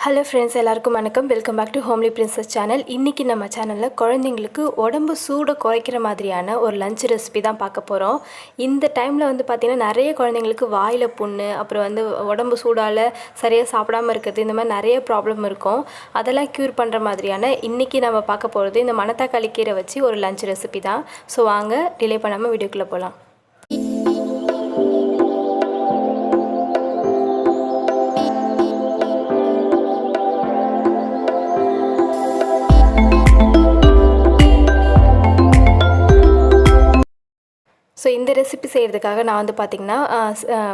Hello friends, எல்லாருக்கும் வணக்கம். Welcome back to Homely Princess channel. இன்றைக்கி நம்ம சேனலில் குழந்தைங்களுக்கு உடம்பு சூடை குறைக்கிற மாதிரியான ஒரு லஞ்ச் ரெசிபி தான் பார்க்க போகிறோம். இந்த டைமில் வந்து பார்த்திங்கன்னா நிறைய குழந்தைங்களுக்கு வாயில் புண்ணு, அப்புறம் வந்து உடம்பு சூடால் சரியாக சாப்பிடாமல் இருக்கிறது, இந்த மாதிரி நிறைய ப்ராப்ளம் இருக்கும். அதெல்லாம் க்யூர் பண்ணுற மாதிரியான இன்றைக்கி நம்ம பார்க்க போகிறது இந்த மணத்தக்காளி கீரை வச்சு ஒரு லஞ்ச் ரெசிபி தான். ஸோ வாங்க டிலே பண்ணாமல் வீடியோக்குள்ளே போகலாம். ஸோ இந்த ரெசிபி செய்கிறதுக்காக நான் வந்து பார்த்திங்கன்னா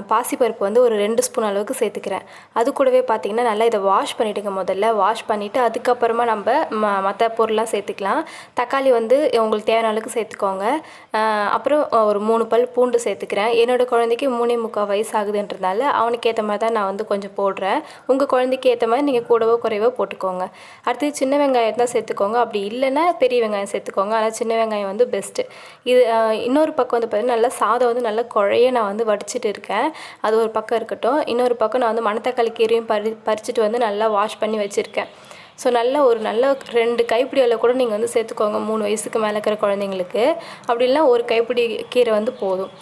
பாசிப்பருப்பு வந்து ஒரு 2 ஸ்பூன் அளவுக்கு சேர்த்துக்கிறேன். அது கூடவே பார்த்திங்கன்னா நல்லா இதை வாஷ் பண்ணிவிடுங்க. முதல்ல வாஷ் பண்ணிவிட்டு அதுக்கப்புறமா நம்ம மற்ற பொருள்லாம் சேர்த்துக்கலாம். தக்காளி வந்து உங்களுக்கு தேவையான அளவுக்கு சேர்த்துக்கோங்க. அப்புறம் ஒரு 3 பல் பூண்டு சேர்த்துக்கிறேன். என்னோடய குழந்தைக்கு 3.25 வயசு ஆகுதுன்றதுனால அவனுக்கு ஏற்ற மாதிரி தான் நான் வந்து கொஞ்சம் போடுறேன். உங்கள் குழந்தைக்கு ஏற்ற மாதிரி நீங்கள் கூடவோ குறைவோ போட்டுக்கோங்க. அடுத்து சின்ன வெங்காயம் தான் சேர்த்துக்கோங்க. அப்படி இல்லைன்னா பெரிய வெங்காயம் சேர்த்துக்கோங்க. ஆனால் சின்ன வெங்காயம் வந்து பெஸ்ட்டு. இது இன்னொரு பக்கம் வந்து நல்லா சாதம் வந்து நல்லா குழைய நான் வந்து வடிச்சிட்டு இருக்கேன். அது ஒரு பக்கம் இருக்கட்டும். இன்னொரு பக்கம் நான் வந்து மணத்தக்காளி கீரையும் பறிச்சுட்டு வந்து நல்லா வாஷ் பண்ணி வச்சுருக்கேன். ஸோ ஒரு நல்ல 2 கைப்பிடி அளவு கூட நீங்கள் வந்து சேர்த்துக்கோங்க 3 வயசுக்கு மேலே இருக்கிற குழந்தைங்களுக்கு. அப்படி இல்லைனா ஒரு கைப்பிடி கீரை வந்து போதும்.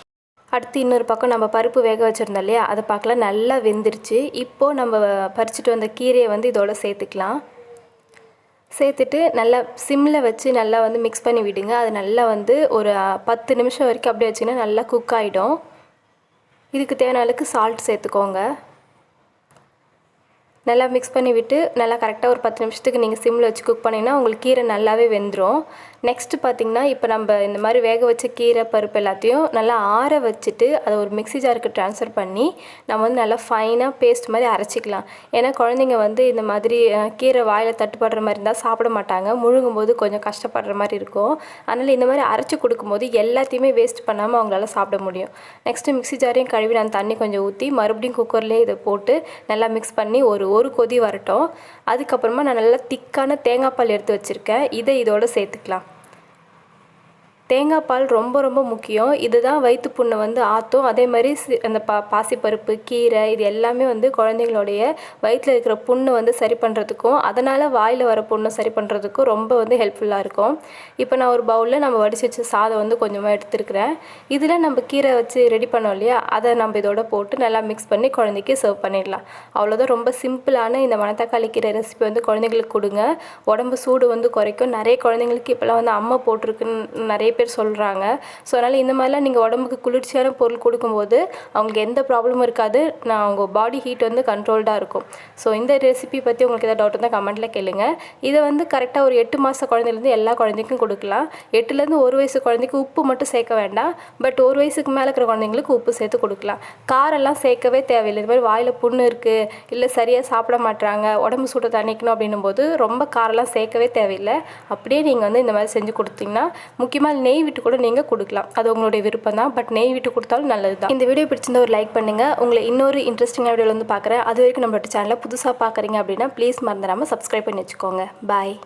அடுத்து இன்னொரு பக்கம் நம்ம பருப்பு வேக வச்சுருந்தோம் இல்லையா, அதை பார்க்கலாம் நல்லா வெந்துருச்சு. இப்போது நம்ம பறிச்சுட்டு வந்த கீரையை வந்து இதோட சேர்த்துக்கலாம். சேர்த்துட்டு நல்லா சிம்மில் வச்சு நல்லா வந்து மிக்ஸ் பண்ணி விடுங்க. அது நல்லா வந்து ஒரு 10 நிமிஷம் வரைக்கும் அப்படியே வச்சிங்கன்னா நல்லா குக் ஆகிடும். இதுக்கு தேவையான அளவுக்கு சால்ட் சேர்த்துக்கோங்க. நல்லா மிக்ஸ் பண்ணி விட்டு நல்லா கரெக்டாக ஒரு 10 நிமிஷத்துக்கு நீங்கள் சிம்மில் வச்சு குக் பண்ணிங்கன்னா உங்களுக்கு கீரை நல்லாவே வெந்துடும். நெக்ஸ்ட்டு பார்த்திங்கன்னா இப்போ நம்ம இந்த மாதிரி வேக வச்ச கீரை பருப்பு எல்லாத்தையும் நல்லா ஆற வச்சுட்டு அதை ஒரு மிக்ஸி ஜாருக்கு ட்ரான்ஸ்ஃபர் பண்ணி நம்ம வந்து நல்லா ஃபைனாக பேஸ்ட் மாதிரி அரைச்சிக்கலாம். ஏன்னா குழந்தைங்க வந்து இந்த மாதிரி கீரை வாயில் தட்டுப்படுற மாதிரி இருந்தால் சாப்பிட மாட்டாங்க. முழுங்கும் போது கொஞ்சம் கஷ்டப்படுற மாதிரி இருக்கும். அதனால் இந்த மாதிரி அரைச்சி கொடுக்கும்போது எல்லாத்தையுமே வேஸ்ட் பண்ணாமல் அவங்களால சாப்பிட முடியும். நெக்ஸ்ட்டு மிக்ஸி ஜாரையும் கழுவி நான் தண்ணி கொஞ்சம் ஊற்றி மறுபடியும் குக்கர்லேயே இதை போட்டு நல்லா மிக்ஸ் பண்ணி ஒரு கொதி வரட்டும். அதுக்கப்புறமா நான் நல்லா திக்கான தேங்காய் பால் எடுத்து வச்சுருக்கேன். இதை இதோடு சேர்த்துக்கலாம். தேங்காய் பால் ரொம்ப ரொம்ப முக்கியம். இதுதான் வயிற்று புண்ணை வந்து ஆற்றும். அதே மாதிரி அந்த பாசிப்பருப்பு கீரை இது எல்லாமே வந்து குழந்தைங்களுடைய வயிற்றில் இருக்கிற புண்ணை வந்து சரி பண்ணுறதுக்கும் அதனால் வாயில் வர புண்ணை சரி பண்ணுறதுக்கும் ரொம்ப வந்து ஹெல்ப்ஃபுல்லாக இருக்கும். இப்போ நான் ஒரு பவுலில் நம்ம வடித்து வச்ச சாதம் வந்து கொஞ்சமாக எடுத்துருக்கிறேன். இதில் நம்ம கீரை வச்சு ரெடி பண்ணோம் இல்லையா, அதை நம்ம இதோட போட்டு நல்லா மிக்ஸ் பண்ணி குழந்தைக்கு சர்வ் பண்ணிடலாம். அவ்வளோதான். ரொம்ப சிம்பிளான இந்த மணத்தக்காளி கீரை ரெசிபி வந்து குழந்தைங்களுக்கு கொடுங்க. உடம்பு சூடு வந்து குறைக்கும். நிறைய குழந்தைங்களுக்கு இப்போலாம் வந்து அம்மா போட்டிருக்குன்னு நிறைய பேர் சொல்கிறாங்க. ஸோ அதனால் இந்த மாதிரிலாம் நீங்கள் உடம்புக்கு குளிர்ச்சியான பொருள் கொடுக்கும்போது அவங்களுக்கு எந்த ப்ராப்ளமும் இருக்காது. அவங்க பாடி ஹீட் வந்து கண்ட்ரோல்டாக இருக்கும். ஸோ இந்த ரெசிபி பற்றி உங்களுக்கு எதாவது டவுட் இருந்தால் கமெண்ட்டில் கேளுங்க. இதை வந்து கரெக்டாக ஒரு 8 மாத குழந்தைலேருந்து எல்லா குழந்தைக்கும் கொடுக்கலாம். 8லேருந்து 1 வயசு குழந்தைக்கு உப்பு மட்டும் சேர்க்க வேண்டாம். பட் 1 வயசுக்கு மேலே இருக்கிற குழந்தைங்களுக்கு உப்பு சேர்த்து கொடுக்கலாம். காரெல்லாம் சேர்க்கவே தேவையில்லை. இது மாதிரி வாயில் புண்ணு இருக்குது, இல்லை சரியாக சாப்பிட மாட்டுறாங்க, உடம்பு சூட்டை தணிக்கணும் அப்படின்னும் போது ரொம்ப காரெல்லாம் சேர்க்கவே தேவையில்லை. அப்படியே நீங்கள் வந்து இந்த மாதிரி செஞ்சு கொடுத்தீங்கன்னா, முக்கியமாக நெய் விட்டு கூட நீங்கள் கொடுக்கலாம். அது உங்களுடைய விருப்பம் தான். பட் நெய் விட்டு கொடுத்தாலும் நல்லது தான். இந்த வீடியோ பிடிச்சிருந்தா ஒரு லைக் பண்ணுங்கள். உங்களை இன்னொரு இன்ட்ரெஸ்டிங்கான வீடியோவில் வந்து பார்க்குறேன். அது வரைக்கும் நம்மளோட சேனலை புதுசாக பார்க்குறீங்க அப்படின்னா ப்ளீஸ் மறந்துடாமல் சப்ஸ்கிரைப் பண்ணி வச்சுக்கோங்க. பாய்.